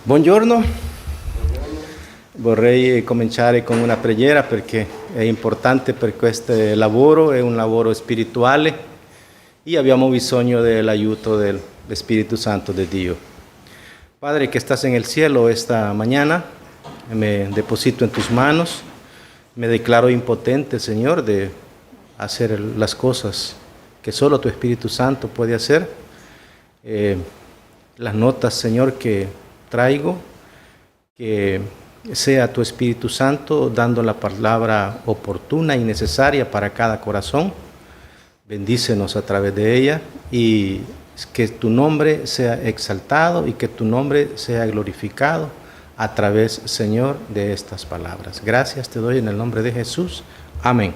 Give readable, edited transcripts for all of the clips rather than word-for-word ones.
Buongiorno, vorrei cominciare con una preghiera perché è importante per questo lavoro, è un lavoro spirituale e abbiamo bisogno dell'aiuto del Spirito Santo de Dio. Padre que estás en el cielo, esta mañana me deposito en tus manos, me declaro impotente, Señor, de hacer las cosas que solo tu Espíritu Santo puede hacer. Las notas, Señor, que traigo, que sea tu Espíritu Santo dando la palabra oportuna y necesaria para cada corazón. Bendícenos a través de ella y que tu nombre sea exaltado y que tu nombre sea glorificado a través, Señor, de estas palabras. Gracias te doy en el nombre de Jesús. Amén.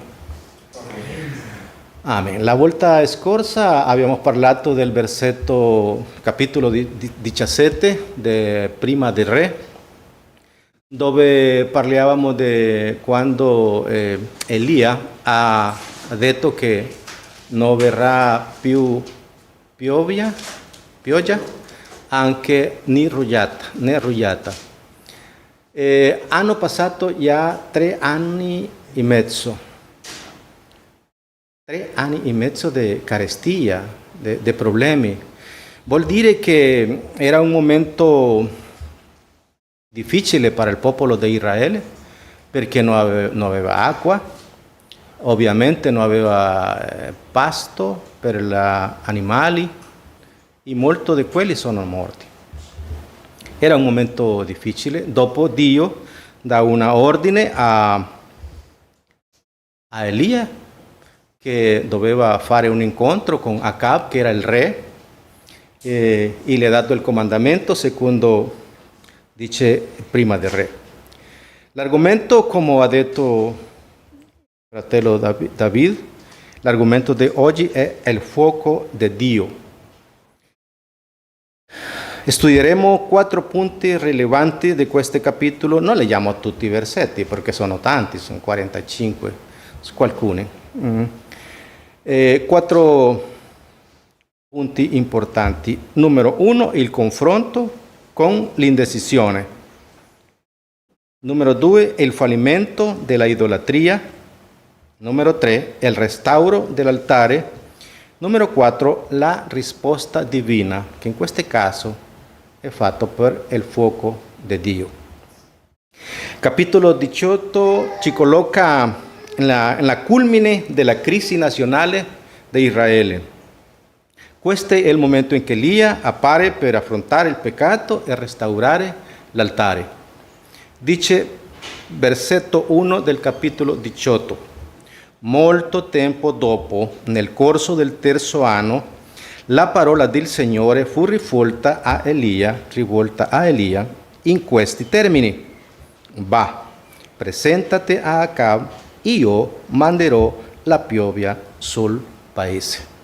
Amen. La volta scorsa abbiamo parlato del versetto capitolo 17 de Prima del Re, dove parlavamo di quando Elia ha detto che non verrà più pioggia anche né rugiada. Hanno passato già 3 anni e mezzo. 3 anni e mezzo di carestia, di problemi. Vuol dire che era un momento difficile per il popolo di Israele perché non aveva acqua, ovviamente non aveva pasto per gli animali e molti di quelli sono morti. Era un momento difficile. Dopo Dio dà una ordine a Elia che doveva fare un incontro con Acab, che era il re, e le ha dato il comandamento secondo dice Prima del Re. L'argomento, come ha detto fratello David, l'argomento di oggi è il fuoco di Dio. Studieremo 4 punti rilevanti di questo capitolo. Non leggiamo tutti i versetti perché sono tanti, sono 45, alcuni. 4 punti importanti. Numero 1, il confronto con l'indecisione. Numero 2, il fallimento della idolatria. Numero 3, il restauro dell'altare. Numero 4, la risposta divina, che in questo caso è fatto per il fuoco di Dio. Capitolo 18 ci colloca la culmine della crisi nazionale di Israele. Questo è il momento in cui Elia appare per affrontare il peccato e restaurare l'altare. Dice versetto 1 del capitolo 18: molto tempo dopo, nel corso del terzo anno, la parola del Signore fu rivolta a Elia in questi termini: va, presentate a Acab, io manderò la pioggia sul paese.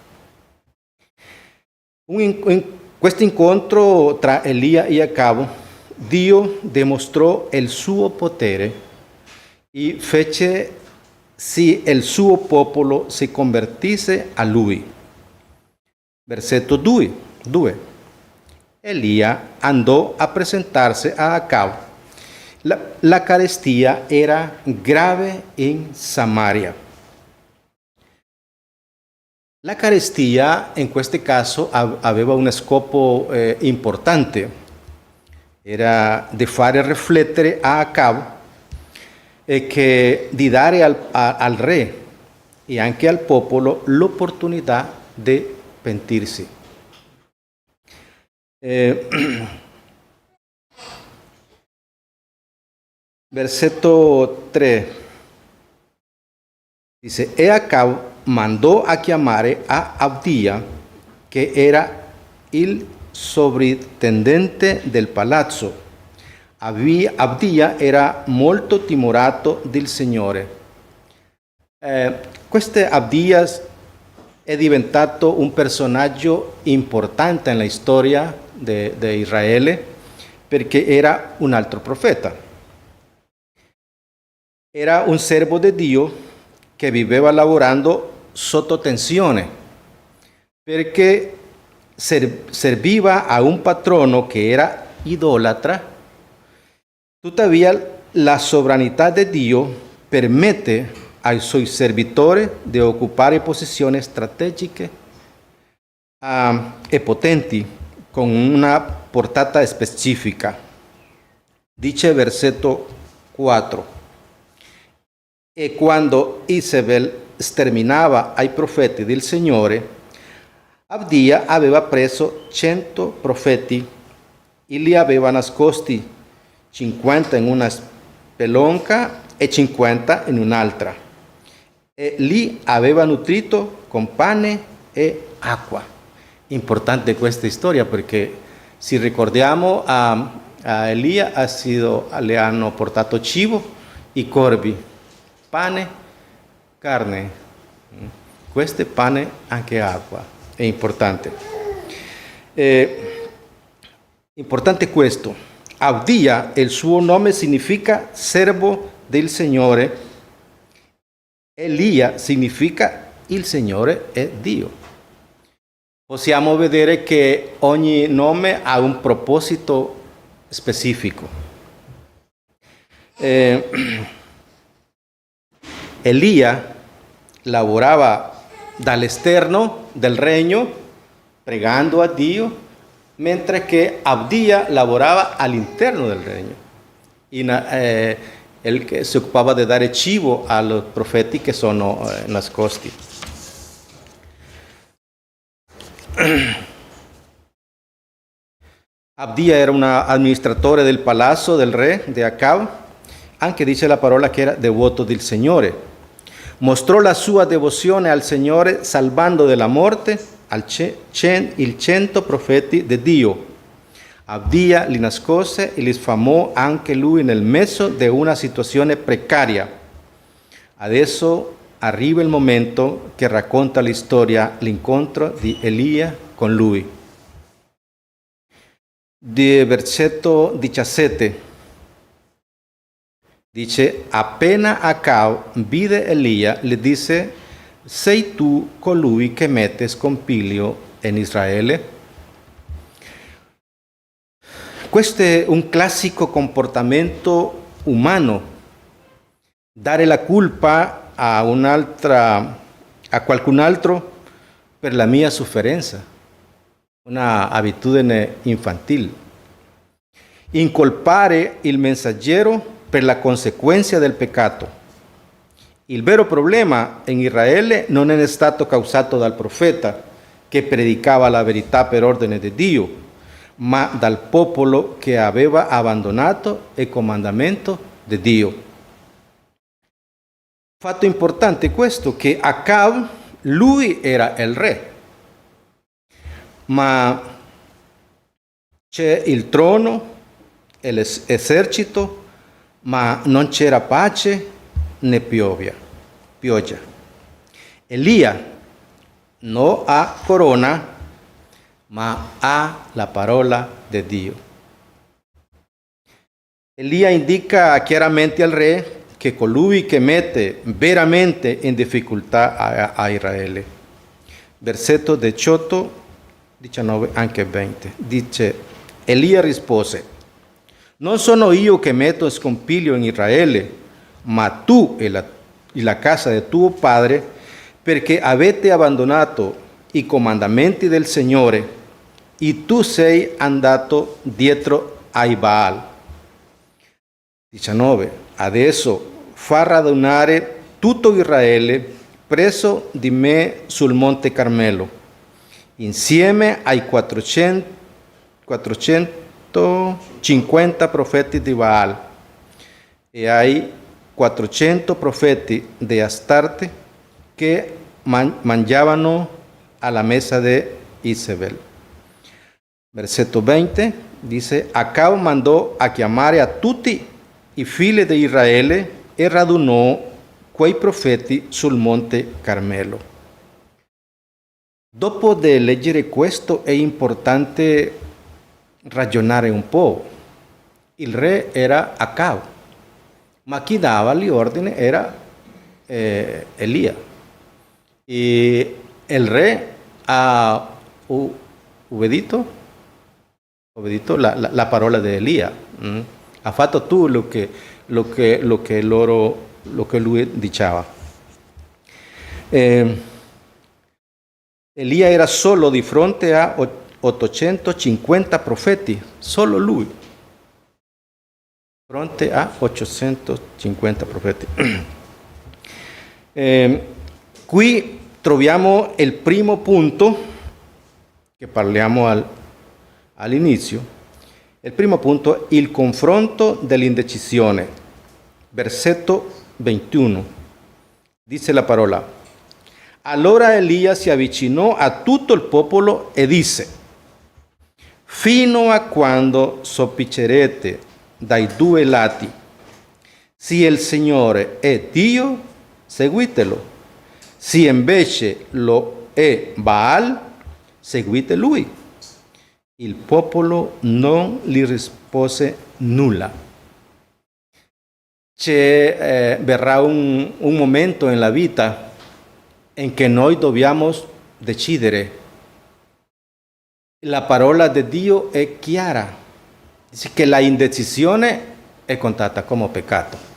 In questo incontro tra Elia e Acab, Dio dimostrò il suo potere e fece sì il suo popolo si convertisse a lui. Versetto 2. Elia andò a presentarsi a Acab. La carestia era grave in Samaria. La carestia in questo caso aveva un scopo importante, era di fare riflettere a Acab di dare al re e anche al popolo l'opportunità di pentirsi. Versetto 3 dice: e Acab mandò a chiamare a Abdia, che era il sovrintendente del palazzo. Abdia era molto timorato del Signore. Questo Abdia è diventato un personaggio importante nella storia di Israele perché era un altro profeta. Era un servo di Dio che viveva lavorando sotto tensione perché serviva a un patrono che era idolatra Tuttavia, la sovranità di Dio permette ai suoi servitori di occupare posizioni strategiche e potenti con una portata specifica. Dice versetto 4. E quando Isabel sterminava ai profeti del Signore, Abdia aveva preso 100 profeti e li aveva nascosti 50 in una spelonca e 50 in un'altra. E li aveva nutrito con pane e acqua. Importante questa storia perché se ricordiamo a Elia le hanno portato cibo e corvi, pane, carne. Questo è pane anche acqua. È importante. Importante questo. Abdia, il suo nome significa servo del Signore. Elia significa il Signore è Dio. Possiamo vedere che ogni nome ha un proposito specifico. Elia lavorava dall'esterno del regno, pregando a Dio, mentre che Abdia lavorava all'interno del regno. El che si occupava di dare cibo ai profeti che sono nascosti. Abdia era un amministratore del palazzo del re di Acab, anche dice la parola che era devoto del Signore. Mostrò la sua devozione al Signore salvando dalla morte il 100 profeti di Dio. Abdia li nascose e li sfamò anche lui nel mezzo di una situazione precaria. Adesso arriva il momento che racconta la storia, l'incontro di Elia con lui. Di versetto 17 dice: appena Acab vide Elia, le disse: sei tu colui che mette scompiglio in Israele? Questo è un classico comportamento umano, dare la colpa a qualcun altro per la mia sofferenza, una abitudine infantile. Incolpare il messaggero per la conseguenza del peccato. Il vero problema in Israele non è stato causato dal profeta che predicava la verità per ordine di Dio, ma dal popolo che aveva abbandonato il comandamento di Dio. Fatto importante questo, che Acab, lui era il re, ma c'è il trono, l'esercito, ma non c'era pace né pioggia. Elia non ha corona, ma ha la parola di Dio. Elia indica chiaramente al re che colui che mette veramente in difficoltà a Israele. Versetto 18, 19, anche 20. Dice: Elia rispose: non sono io che metto scompiglio in Israele, ma tu e la casa di tuo padre, perché avete abbandonato i comandamenti del Signore, e tu sei andato dietro ai Baal. 19. Adesso fa radunare tutto Israele presso di me sul Monte Carmelo, insieme ai 450 profeti di Baal e ai 400 profeti di Astarte che mangiavano alla mesa di Isabel. Versetto 20 dice: Acab mandò a chiamare a tutti i figli di Israele e radunò quei profeti sul Monte Carmelo. Dopo di leggere questo è importante ragionare un po'. Il re era Acab, ma chi dava gli ordini era Elia. E il re ha obbedito la parola di Elia. Ha fatto tu lo che lui diceva. Elia era solo di fronte a 850 profeti, solo lui, fronte a 850 profeti. Qui troviamo il primo punto che parliamo all'inizio. Il primo punto, il confronto dell'indecisione. Versetto 21. Dice la parola: allora Elia si avvicinò a tutto il popolo e disse: fino a quando soppiccerete dai due lati? Se il Signore è Dio, seguitelo. Se invece lo è Baal, seguite lui. Il popolo non gli rispose nulla. Verrà un momento nella vita in cui noi dobbiamo decidere. La parola di Dio è chiara. Dice che la indecisione è contata come peccato.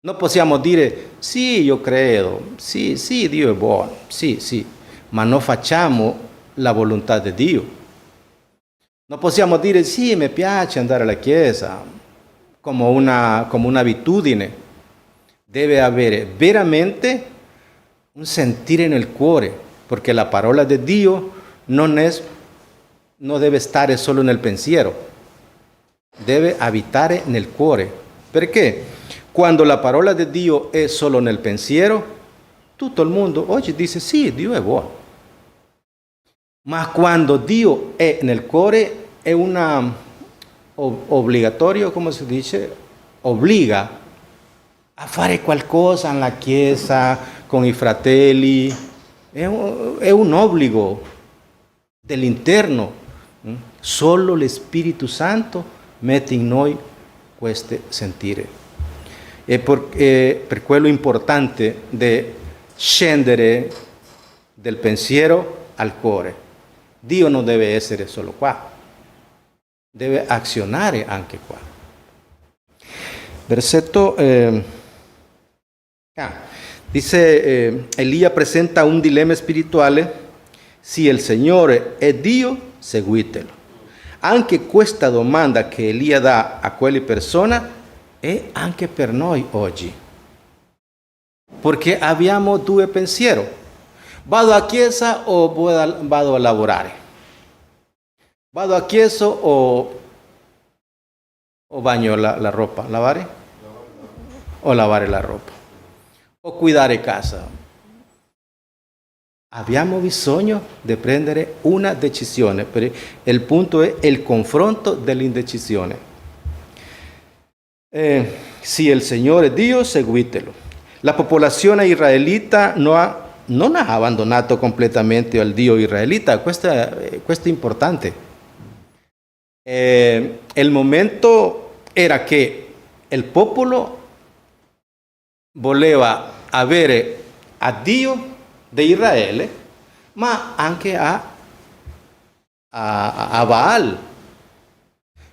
Non possiamo dire, sì, io credo, sì, Dio è buono, sì, ma non facciamo la volontà di Dio. Non possiamo dire, sì, mi piace andare alla chiesa, come un'abitudine. Deve avere veramente un sentire nel cuore, perché la parola di Dio non deve stare solo nel pensiero, deve abitare nel cuore. Perché? Quando la parola di Dio è solo nel pensiero, tutto il mondo oggi dice sì, Dio è buono. Ma quando Dio è nel cuore è obbligatorio, come si dice, obbliga a fare qualcosa nella chiesa, con i fratelli. È un obbligo dell'interno. Solo lo Spirito Santo mette in noi questo sentire. E per quello importante di scendere del pensiero al cuore. Dio non deve essere solo qua, deve azionare anche qua. Versetto dice, Elia presenta un dilemma spirituale: se il Signore è Dio, seguitelo. Anche questa domanda che Elia dà a quelle persone è anche per noi oggi, perché abbiamo due pensieri: vado a chiesa o vado a lavorare? Vado a chiesa o bagno la roba? Lavare? O lavare la roba? O cuidare casa? Abbiamo bisogno di prendere una decisione. Il punto è il confronto dell'indecisione. Se il Signore è Dio, seguitelo. La popolazione israelita non ha abbandonato completamente al Dio israelita. Questo è importante. Il momento era che il popolo voleva avere a Dio di Israele, ma anche a Baal.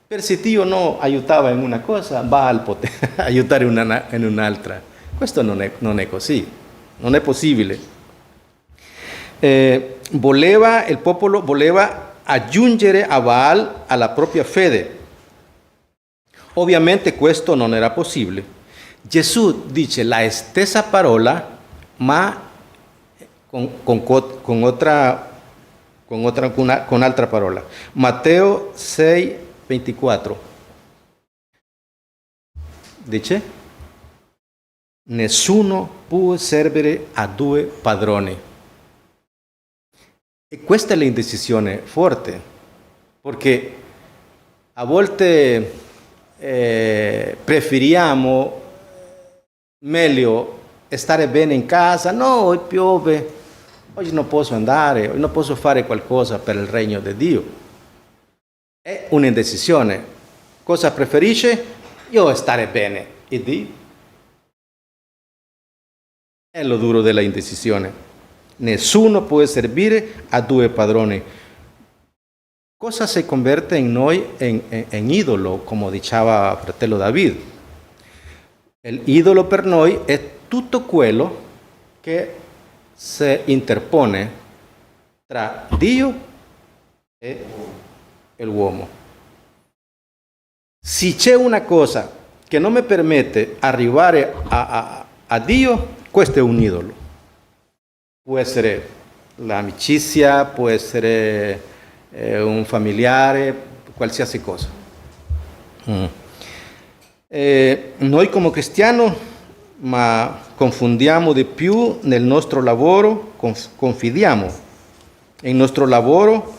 Per se Dio non aiutava in una cosa, Baal poteva aiutare in un'altra. Questo non è così, non è possibile. Il popolo voleva aggiungere a Baal alla propria fede. Ovviamente questo non era possibile. Gesù dice la stessa parola, ma con altra parola. Matteo 6:24. Dice: nessuno può servire a due padroni. E questa è l'indecisione forte, perché a volte preferiamo meglio stare bene in casa. No, oggi piove, oggi non posso andare, oggi non posso fare qualcosa per il regno di Dio. È un'indecisione. Cosa preferisce? Io stare bene. E Dio? È lo duro della indecisione. Nessuno può servire a due padroni. cosa se convierte en noi en ídolo, come diceva fratello David. Il ídolo per noi è tutto quello che si interpone tra Dio e l'uomo. Se c'è una cosa che non mi permette arrivare a Dio, questo è un idolo. Può essere l'amicizia, può essere un familiare, qualsiasi cosa. Noi come cristiani ma confondiamo di più nel nostro lavoro, confidiamo nel nostro lavoro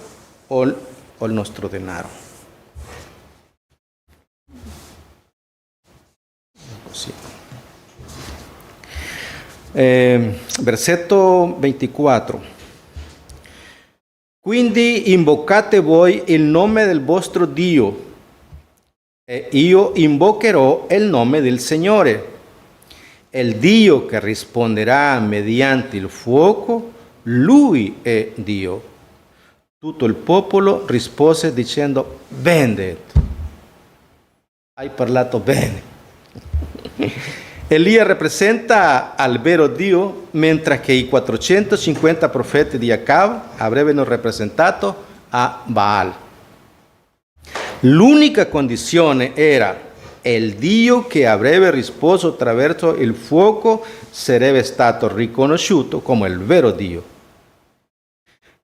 o il nostro denaro. Così. Versetto 24. Quindi invocate voi il nome del vostro Dio e io invocherò il nome del Signore. Il Dio che risponderà mediante il fuoco, Lui è Dio. Tutto il popolo rispose dicendo, ben detto. Hai parlato bene. Elia rappresenta al vero Dio, mentre che i 450 profeti di Acab avrebbero rappresentato a Baal. L'unica condizione era il Dio che avrebbe risposto attraverso il fuoco sarebbe stato riconosciuto come il vero Dio.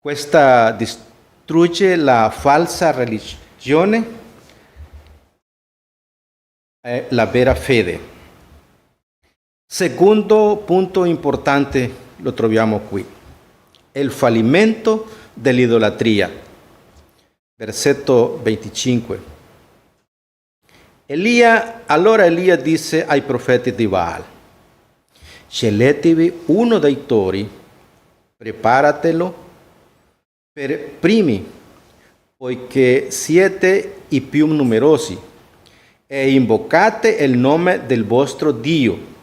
Questa distrugge la falsa religione e la vera fede. Secondo punto importante lo troviamo qui, il fallimento dell'idolatria. Versetto 25. Allora Elia disse ai profeti di Baal, sceglietevi uno dei tori, preparatelo per primi, poiché siete i più numerosi, e invocate il nome del vostro Dio,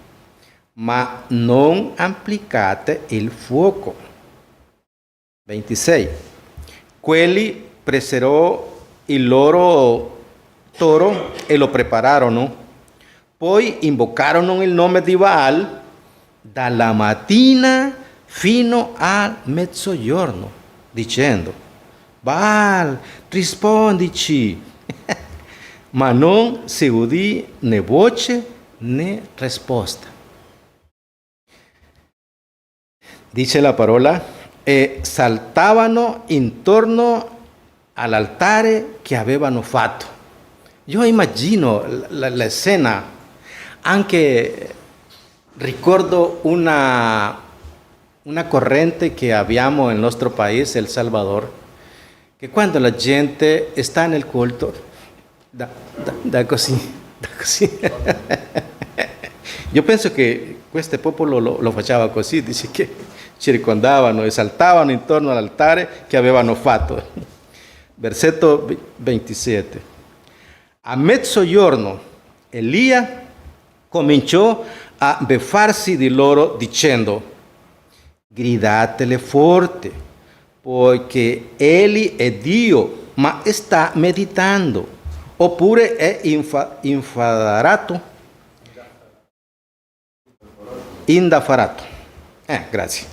ma non applicate il fuoco. 26. Quelli presero il loro toro e lo prepararono, poi invocarono il nome di Baal dalla mattina fino al mezzogiorno, dicendo, Baal, rispondici. Ma non si udì né voce né risposta. Dice la parola, e saltavano intorno all'altare che avevano fatto. Io immagino la scena, anche ricordo una corrente che abbiamo nel nostro paese, El Salvador, che quando la gente sta nel culto, da così. Io penso che questo popolo lo faceva così, dice che circondavano e saltavano intorno all'altare che avevano fatto. Versetto 27. A mezzogiorno Elia cominciò a beffarsi di loro dicendo, gridatele forte, poiché egli è Dio, ma sta meditando, oppure è indafarato. Grazie.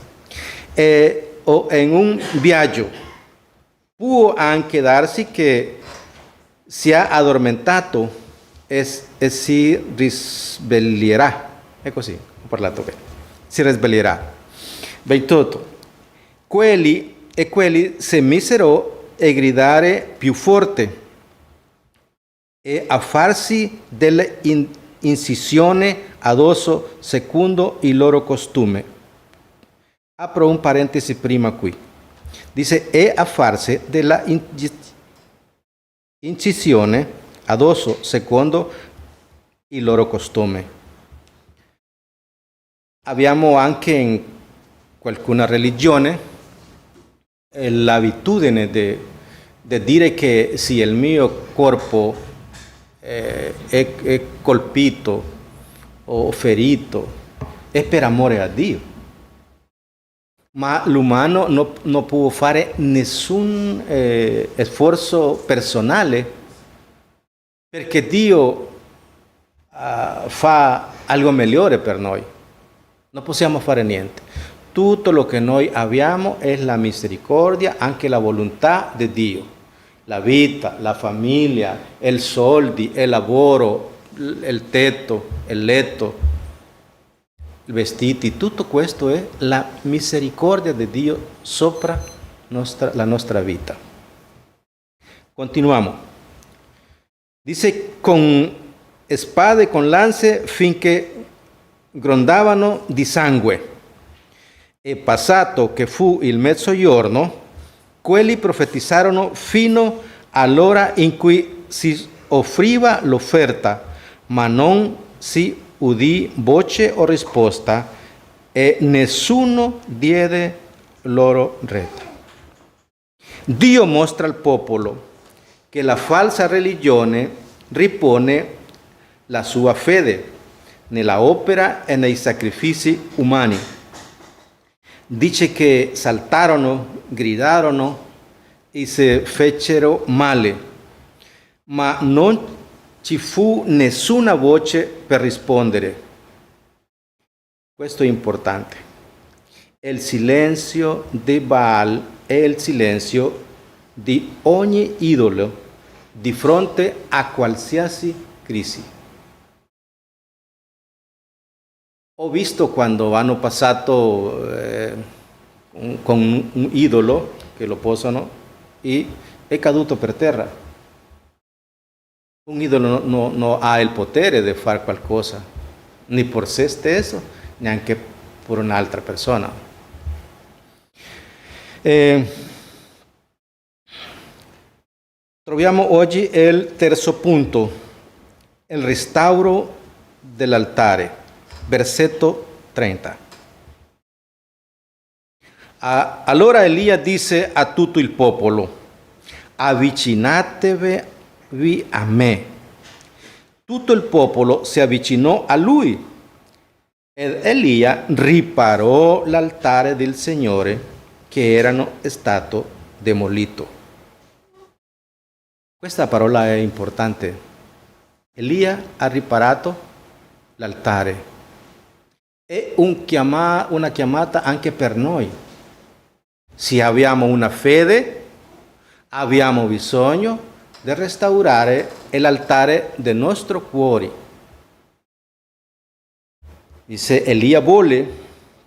O in un viaggio. Può anche darsi che sia addormentato e si risveglierà. È così, ho parlato bene. Si risveglierà. 28. Quelli si misero a gridare più forte e a farsi delle incisioni addosso secondo il loro costume. Apro un parentesi prima qui. Dice, e a farsi della incisione addosso secondo il loro costume. Abbiamo anche in qualcuna religione l'abitudine di dire che se il mio corpo è colpito o ferito è per amore a Dio. ma l'umano non può fare nessun sforzo personale perché Dio fa algo migliore per noi. Non possiamo fare niente. Tutto lo che noi abbiamo è la misericordia, anche la volontà di Dio. La vita, la famiglia, i soldi, il lavoro, il tetto, il letto, i vestiti, tutto questo è la misericordia di Dio sopra la nostra vita. Continuiamo. Dice con spade e con lance finché grondavano di sangue. E passato che fu il mezzogiorno, quelli profetizzarono fino all'ora in cui si offriva l'offerta, ma non si udì voce o risposta e nessuno diede loro retta. Dio mostra al popolo che la falsa religione ripone la sua fede nella opera e nei sacrifici umani. Dice che saltarono, gridarono e si fecero male, ma non ci fu nessuna voce per rispondere. Questo è importante. Il silenzio di Baal è il silenzio di ogni idolo di fronte a qualsiasi crisi. Ho visto quando hanno passato con un idolo che lo posano e è caduto per terra. Un idolo non ha il potere di fare qualcosa, né per se stesso, neanche per un'altra persona. Troviamo oggi il terzo punto, il restauro dell'altare. Versetto 30. Allora Elia disse a tutto il popolo: avvicinatevi a me. Tutto il popolo si avvicinò a lui ed Elia riparò l'altare del Signore che era stato demolito. Questa parola è importante. Elia ha riparato l'altare. È una chiamata anche per noi. Se abbiamo una fede, abbiamo bisogno di restaurare l'altare del nostro cuore. Dice, Elia vuole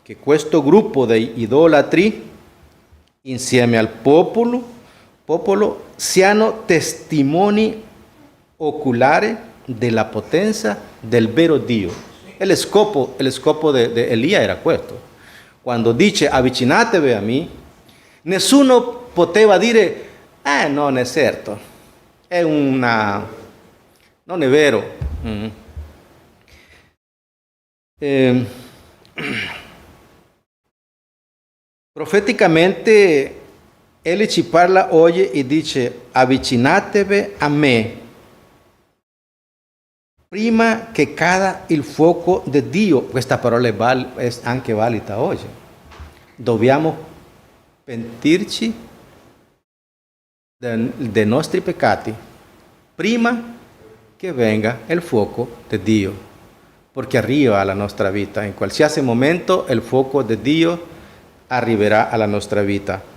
che questo gruppo di idolatri, insieme al popolo siano testimoni oculari della potenza del vero Dio. El scopo de Elia era questo. Quando dice avvicinatevi a me, nessuno poteva dire non è certo, non è vero. Profeticamente Eli ci parla oggi e dice avvicinatevi a me prima che cada il fuoco di Dio. Questa parola è anche valida oggi. Dobbiamo pentirci dei nostri peccati prima che venga il fuoco di Dio, perché arriva alla nostra vita. In qualsiasi momento il fuoco di Dio arriverà alla nostra vita.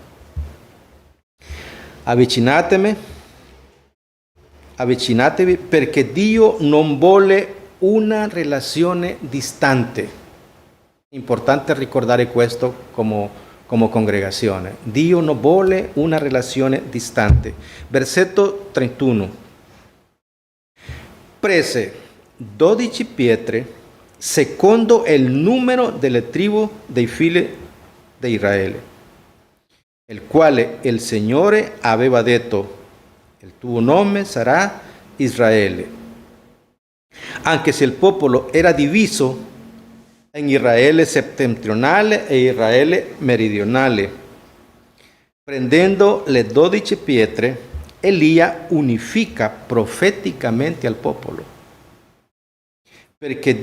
Avvicinatevi perché Dio non vuole una relazione distante. Importante ricordare questo come congregazione. Dio non vuole una relazione distante. Versetto 31. Prese 12 pietre secondo il numero delle tribù dei figli di Israele, il quale il Signore aveva detto: il tuo nome sarà Israele. Anche se il popolo era diviso in Israele settentrionale e Israele meridionale, prendendo le 12 pietre, Elia unifica profeticamente al popolo. Perché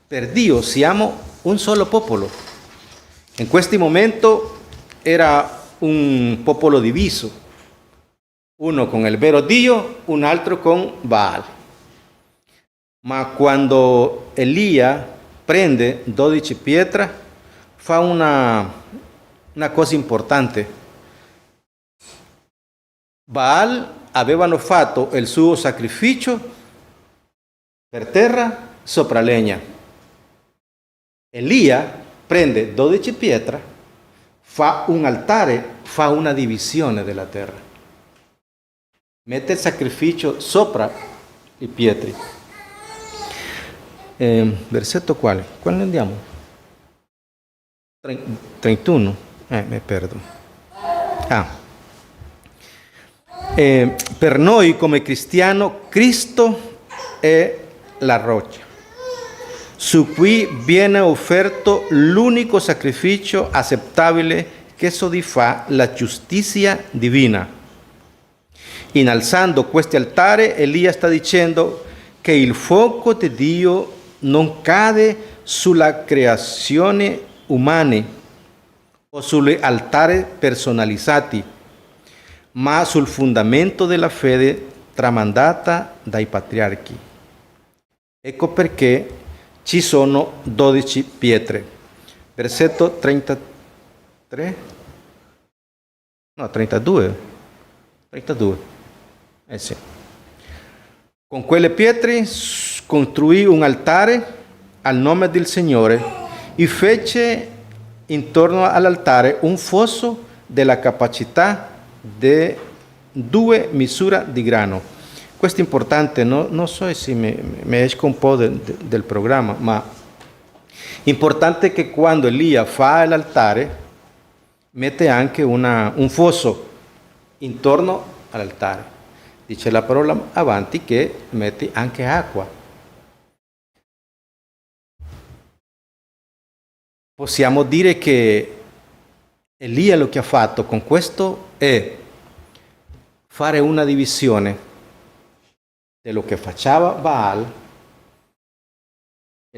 per Dio siamo un solo popolo. In questo momento era un popolo diviso, uno con il vero Dio, un altro con Baal. Ma quando Elia prende 12 pietre, fa una cosa importante. Baal avevano fatto il suo sacrificio per terra sopra legna. Elia prende 12 pietre, fa un altare, fa una divisione della terra. Mette il sacrificio sopra i pietri. Versetto quale? Quale andiamo? 31. Mi perdo. Per noi come cristiano, Cristo è la roccia, su cui viene offerto l'unico sacrificio accettabile che soddisfa la giustizia divina. Innalzando questo altare, Elia sta dicendo che il fuoco di Dio non cade sulla creazione umana o sugli altari personalizzati, ma sul fondamento della fede tramandata dai patriarchi. Ecco perché ci sono 12 pietre. Versetto 33? No, 32. 32. Sì. Con quelle pietre costruì un altare al nome del Signore e fece intorno all'altare un fosso della capacità di 2 misure di grano. Questo è importante, non so se mi esco un po' del programma, ma importante che quando Elia fa l'altare mette anche un fosso intorno all'altare. Dice la parola avanti che metti anche acqua. Possiamo dire che Elia lo che ha fatto con questo è fare una divisione di quello che faceva Baal.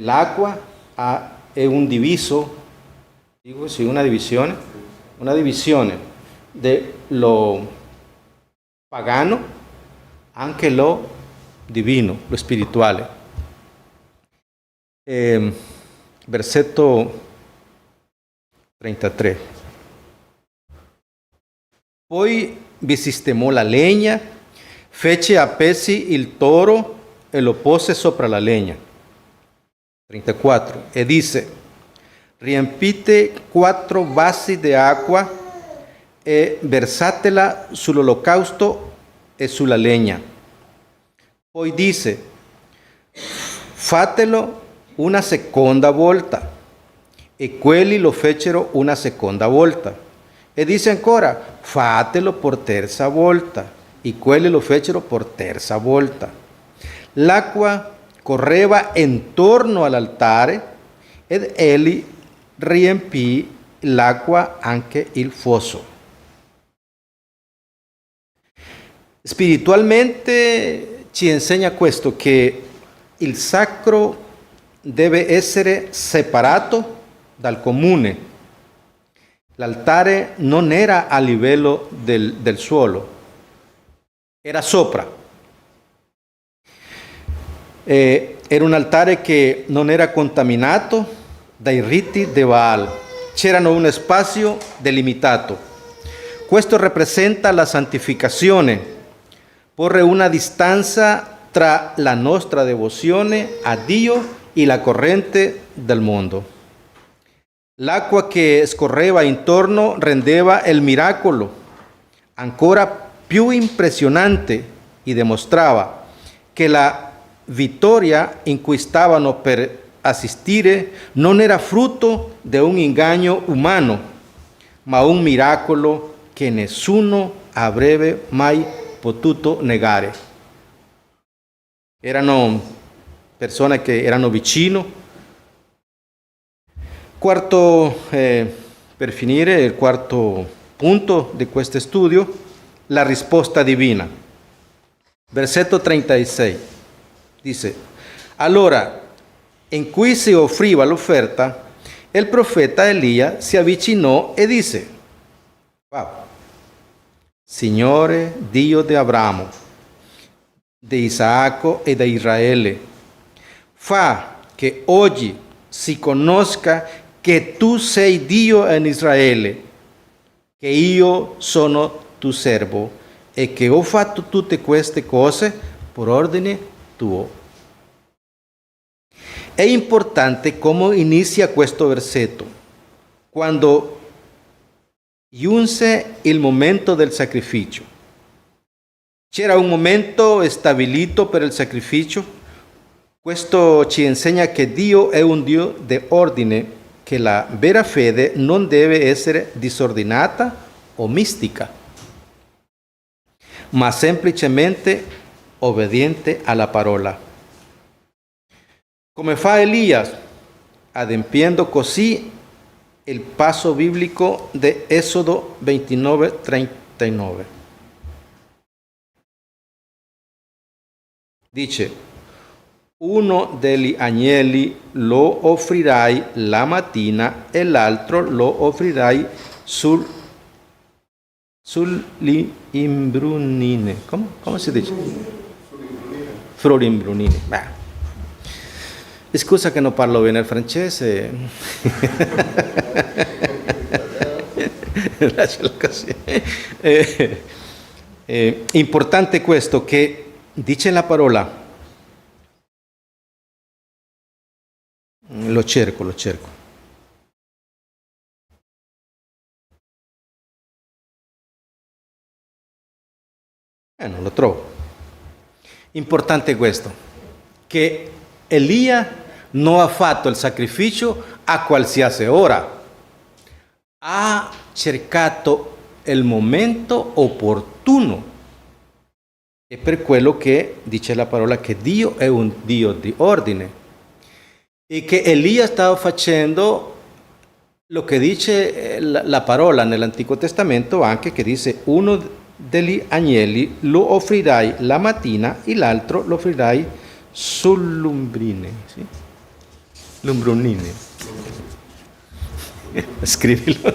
L'acqua è un diviso, dico sì, una divisione dello pagano, anche lo divino, lo spirituale. Versetto 33. Poi vi sistemò la legna, fece a pezzi il toro e lo pose sopra la legna. 34. E disse: riempite 4 vasi di acqua e versatela sull'olocausto e sulla legna. Poi disse: fatelo una seconda volta. E quelli lo fecero una seconda volta. E dice ancora: fatelo per terza volta. E quelli lo fecero per terza volta. L'acqua correva intorno all'altare ed egli riempì l'acqua anche il fosso. Spiritualmente ci insegna questo, che il sacro deve essere separato dal comune. L'altare non era a livello del suolo, era sopra. Era un altare che non era contaminato dai riti di Baal. C'era uno spazio delimitato. Questo rappresenta la santificazione, porre una distanza tra la nostra devozione a Dio e la corrente del mondo. L'acqua che scorreva intorno rendeva il miracolo ancora più impressionante e dimostrava che la vittoria in cui stavano per assistere non era frutto di un inganno umano, ma un miracolo che nessuno avrebbe mai potuto negare. Erano persone che erano vicino. Quarto, per finire, il quarto punto di questo studio, la risposta divina. Versetto 36 dice: allora, in cui si offriva l'offerta, el profeta Elías se avvicinò e disse: wow, Signore Dio di Abramo, di Isacco e di Israele, fa che oggi si conosca che tu sei Dio in Israele, che io sono tu servo e che ho fatto tutte queste cose por ordine tuo. È importante come inizia questo versetto. Quando giunse il momento del sacrificio. C'era un momento stabilito per il sacrificio. Questo ci insegna che Dio è un Dio di ordine, che la vera fede non deve essere disordinata o mistica, ma semplicemente obbediente alla parola. Come fa Elias, adempiendo così il passo biblico di Esodo 29:39. Dice: uno degli agnelli lo offrirai la mattina e l'altro lo offrirai sull'imbrunine. Come si dice? Sull'imbrunine. Beh. Scusa che non parlo bene il francese. Lascialo così. Importante questo che dice la parola. Lo cerco. Non lo trovo. Importante questo, che Elia non ha fatto il sacrificio a qualsiasi ora. Ha cercato il momento opportuno. E per quello che dice la parola che Dio è un Dio di ordine. E che Elia stava facendo lo che dice la parola nell'Antico Testamento anche, che dice: uno degli agnelli lo offrirai la mattina e l'altro lo offrirai sull'umbrine. Sì? L'umbrunine. Scrivilo.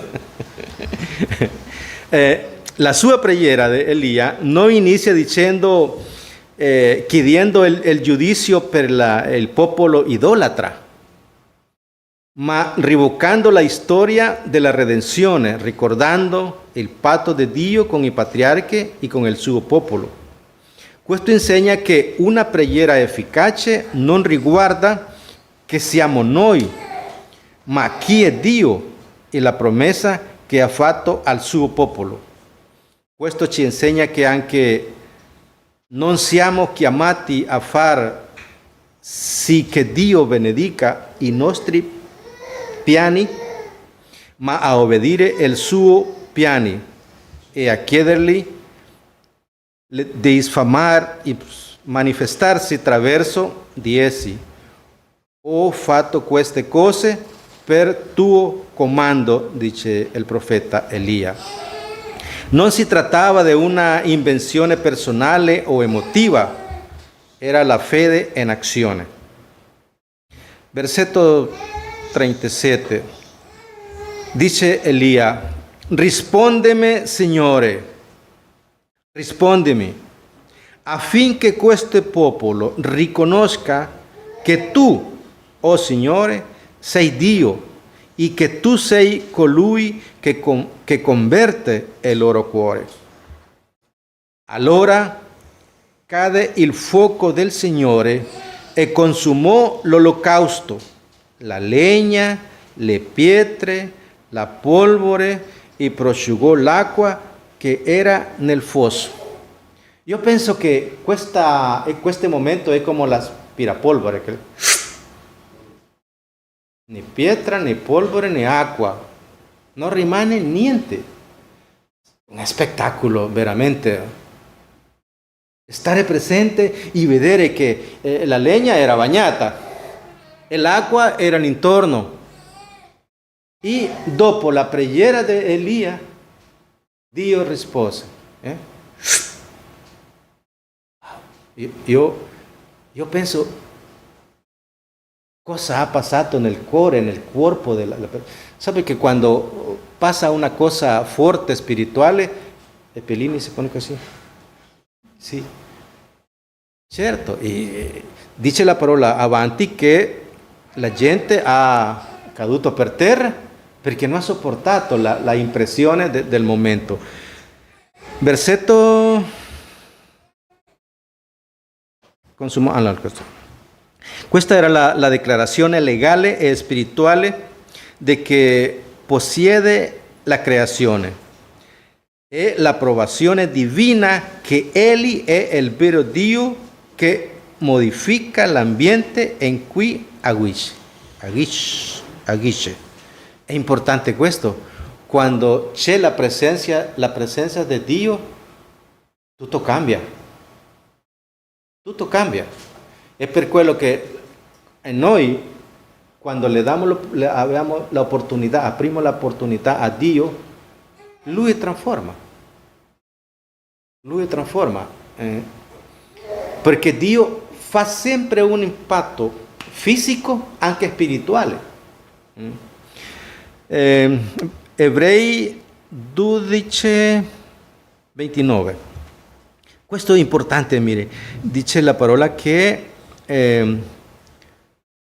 La sua preghiera di Elia non inizia dicendo, chiedendo il giudizio per il popolo idolatra, ma rivocando la storia della redenzione, ricordando il patto di Dio con i patriarchi e con il suo popolo. Questo insegna che una preghiera efficace non riguarda che siamo noi, ma chi è Dio e la promessa che ha fatto al suo popolo. Questo ci insegna che anche non siamo chiamati a far sì che Dio benedica i nostri piani, ma a obbedire il suo piani e a chiedergli di sfamare e manifestarsi attraverso di essi. Ho fatto queste cose per tuo comando, dice il profeta Elia. Non si trattava di una invenzione personale o emotiva, era la fede in azione. Versetto 37. Dice Elia: rispondimi, Signore, rispondimi, affinché questo popolo riconosca che tu, oh Signore, sei Dio e che tu sei colui che converte il loro cuore. Allora cade il fuoco del Signore e consumò l'olocausto, la legna, le pietre, la polvere e prosciugò l'acqua che era nel fosso. Io penso che questo momento è come l'aspirapolvere. Né pietra, né polvere, né acqua. Non rimane niente. Un spettacolo veramente. Stare presente e vedere che la legna era bagnata e l'acqua era intorno. E dopo la preghiera di Elia, Dio rispose. Io penso, cosa ha passato nel cuore, nel corpo della persona. Sabe che quando passa una cosa forte spirituale, e Pellini si pone così. Sì, certo, e dice la parola avanti che la gente ha caduto per terra perché non ha sopportato la impressione del momento. Versetto consumo. Allora, questa era la dichiarazione legale e spirituale di che possiede la creazione e l'approvazione divina che Egli è il vero Dio che modifica l'ambiente in cui agisce. È importante questo. Quando c'è la presenza di Dio, tutto cambia. Tutto cambia. È per quello che noi, quando abbiamo l'opportunità, apriamo l'opportunità a Dio, Lui trasforma. Lui trasforma. Perché Dio fa sempre un impatto fisico, anche spirituale. Ebrei 12, 29. Questo è importante, mire. Dice la parola che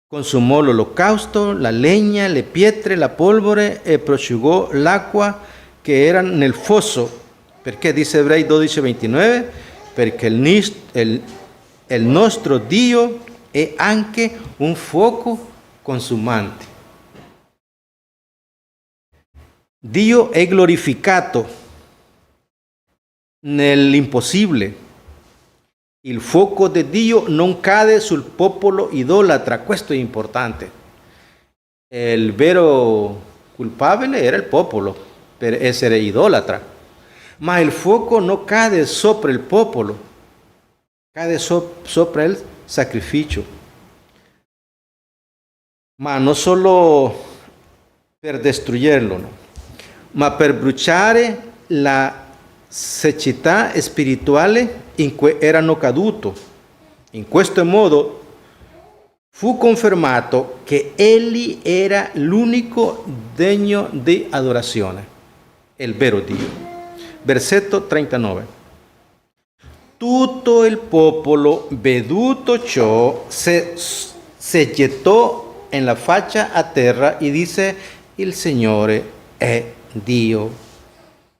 consumò l'olocausto, la legna, le pietre, la polvere e prosciugò l'acqua che era nel fosso. Perché dice Ebrei 12, 29? Perché il nostro Dio è anche un fuoco consumante. Dio è glorificato nell'impossibile. Il fuoco di Dio non cade sul popolo idolatra. Questo è importante. Il vero colpevole era il popolo per essere idolatra. Ma il fuoco non cade sopra il popolo, cade sopra il sacrificio. Ma non solo per distruggerlo, no? Ma per bruciare la siccità spirituale in cui erano caduti. In questo modo fu confermato che Egli era l'unico degno di adorazione, il vero Dio. Versetto 39. Tutto il popolo, veduto ciò, si gettò in la faccia a terra e disse: il Signore è Dio.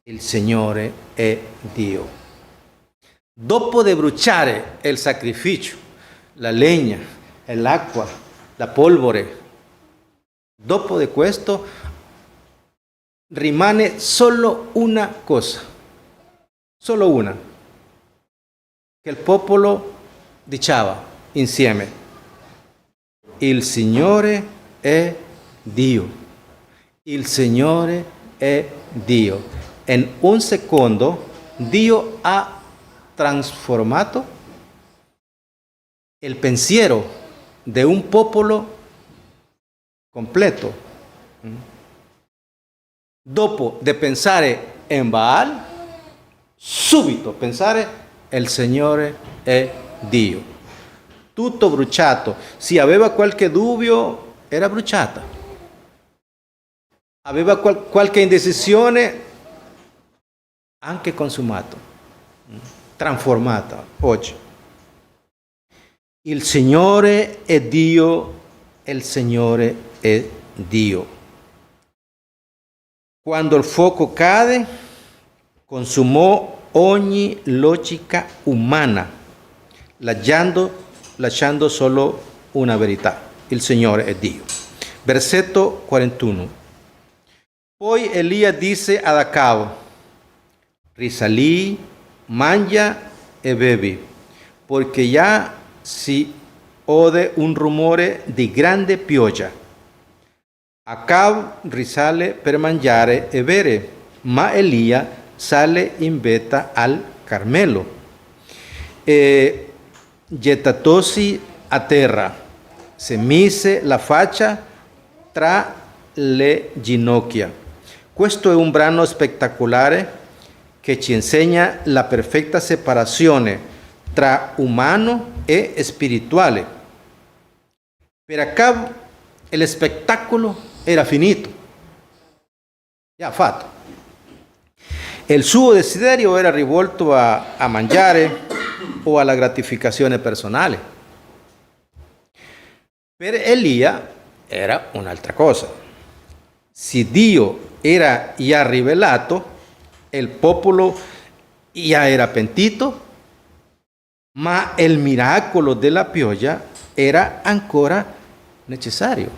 Il Signore è Dio. Dopo di bruciare il sacrificio, la legna, l'acqua, la polvere, dopo di questo rimane solo una cosa. Solo una, che il popolo diceva insieme: il Signore è Dio, il Signore è Dio. In un secondo Dio ha trasformato il pensiero di un popolo completo. Dopo di pensare in Baal, subito pensare il Signore è Dio. Tutto bruciato. Se aveva qualche dubbio, era bruciata. Aveva qualche indecisione, anche consumato, trasformata oggi. Il Signore è Dio, il Signore è Dio. Quando il fuoco cade, consumò ogni logica umana, lasciando solo una verità: il Signore è Dio. Versetto 41. Poi Elia disse ad Acab: risalì, mangia e bevi, perché già si ode un rumore di grande pioggia. Acab risale per mangiare e bere, ma Elia sale in vetta al Carmelo e gettatosi a terra, si mise la faccia tra le ginocchia. Questo è un brano spettacolare che ci insegna la perfetta separazione tra umano e spirituale. Per acá il spettacolo era finito, già fatto. Il suo desiderio era rivolto a mangiare o alla gratificazione personale. Per Elia era un'altra cosa. Se Dio era già rivelato, il popolo già era pentito, ma il miracolo della pioggia era ancora necessario.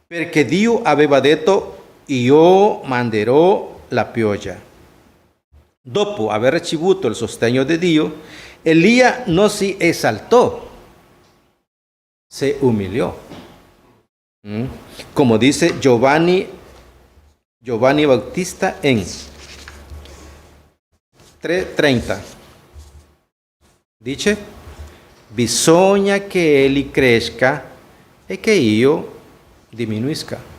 Perché Dio aveva detto: io manderò la pioggia. Dopo aver ricevuto il sostegno di Dio, Elia non si esaltò, si umiliò. Como dice Giovanni Bautista en 3:30. Dice: bisogna che egli cresca e che io diminuisca.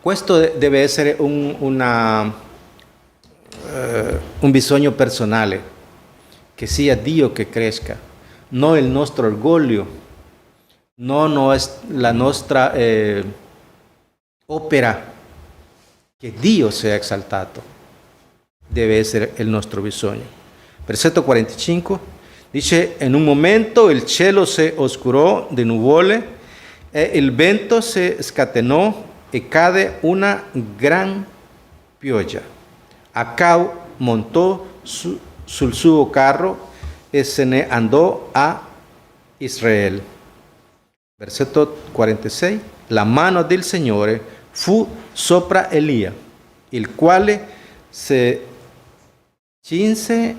Questo deve essere un bisogno personale, che sia Dio che cresca, non il nostro orgoglio, non la nostra opera, che Dio sia esaltato, deve essere il nostro bisogno. Versetto 45 dice: in un momento il cielo si oscurò di nuvole e il vento si scatenò e cade una gran pioggia. Acab montò sul suo carro e se ne andò a Israele. Versetto 46. La mano del Signore fu sopra Elia, il quale si cinse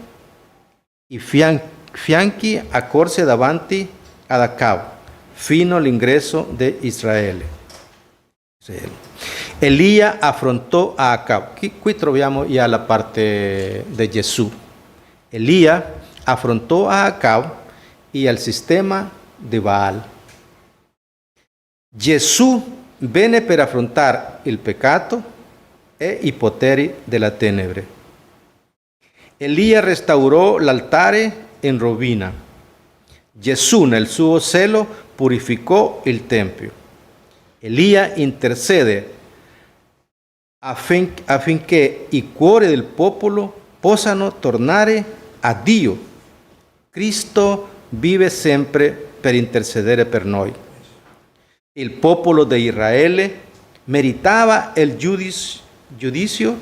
i fianchi accorse davanti ad Acab fino all'ingresso di Israele. Elia affrontò a Acab. Qui troviamo già la parte di Gesù. Elia affrontò a Acab e al sistema di Baal. Gesù venne per affrontare il peccato e i poteri della tenebre. Elia restaurò l'altare in rovina. Gesù nel suo zelo purificò il Tempio. Elia intercede affinché i cuori del popolo possano tornare a Dio. Cristo vive sempre per intercedere per noi. Il popolo di Israele meritava il giudizio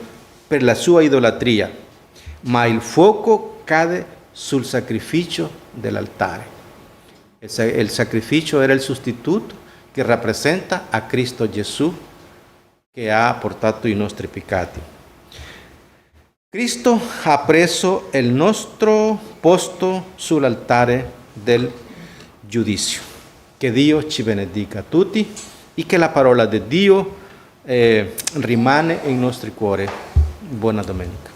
per la sua idolatria, ma il fuoco cade sul sacrificio dell'altare. Il sacrificio era il sostituto che rappresenta a Cristo Gesù, che ha portato i nostri peccati. Cristo ha preso il nostro posto sull'altare del giudizio. Che Dio ci benedica tutti e che la parola di Dio rimane nei nostri cuori. Buona domenica.